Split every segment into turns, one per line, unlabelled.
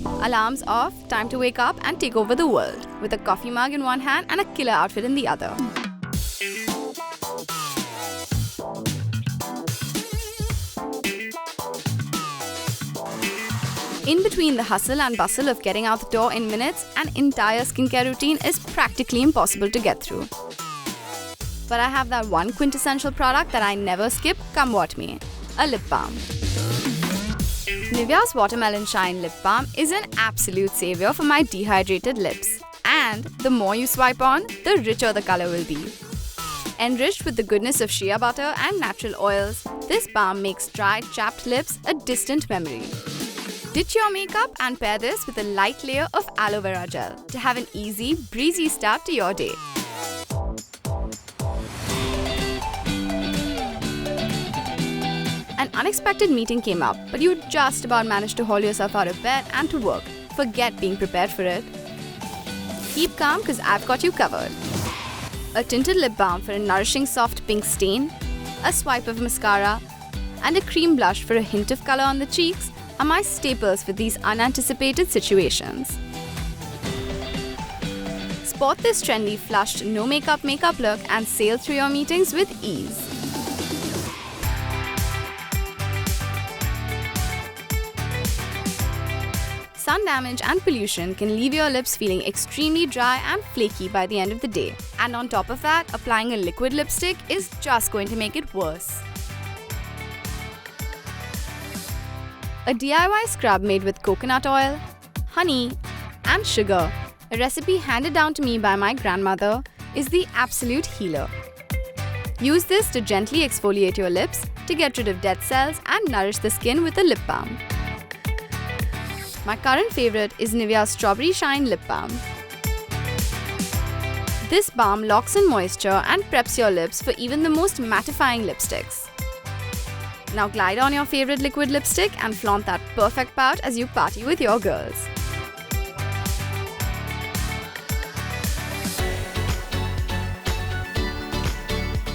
Alarms off, time to wake up and take over the world, with a coffee mug in one hand and a killer outfit in the other. In between the hustle and bustle of getting out the door in minutes, an entire skincare routine is practically impossible to get through. But I have that one quintessential product that I never skip, come what may, a lip balm. Nivea's Watermelon Shine Lip Balm is an absolute savior for my dehydrated lips. And the more you swipe on, the richer the color will be. Enriched with the goodness of shea butter and natural oils, this balm makes dry, chapped lips a distant memory. Ditch your makeup and pair this with a light layer of aloe vera gel to have an easy, breezy start to your day. An unexpected meeting came up, but you just about managed to haul yourself out of bed and to work. Forget being prepared for it. Keep calm because I've got you covered. A tinted lip balm for a nourishing soft pink stain, a swipe of mascara, and a cream blush for a hint of color on the cheeks are my staples for these unanticipated situations. Spot this trendy flushed no makeup look and sail through your meetings with ease. Sun damage and pollution can leave your lips feeling extremely dry and flaky by the end of the day. And on top of that, applying a liquid lipstick is just going to make it worse. A DIY scrub made with coconut oil, honey, and sugar, a recipe handed down to me by my grandmother, is the absolute healer. Use this to gently exfoliate your lips to get rid of dead cells and nourish the skin with a lip balm. My current favorite is Nivea's Strawberry Shine Lip Balm. This balm locks in moisture and preps your lips for even the most mattifying lipsticks. Now glide on your favorite liquid lipstick and flaunt that perfect pout as you party with your girls.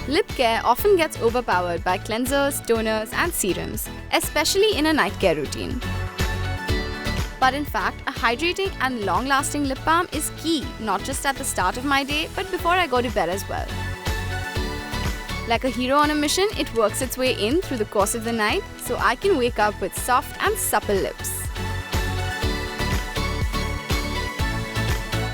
Lip care often gets overpowered by cleansers, toners, and serums, especially in a night care routine. But in fact, a hydrating and long-lasting lip balm is key, not just at the start of my day, but before I go to bed as well. Like a hero on a mission, it works its way in through the course of the night, so I can wake up with soft and supple lips.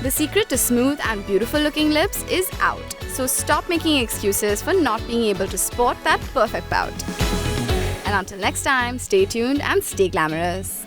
The secret to smooth and beautiful looking lips is out, so stop making excuses for not being able to sport that perfect pout. And until next time, stay tuned and stay glamorous.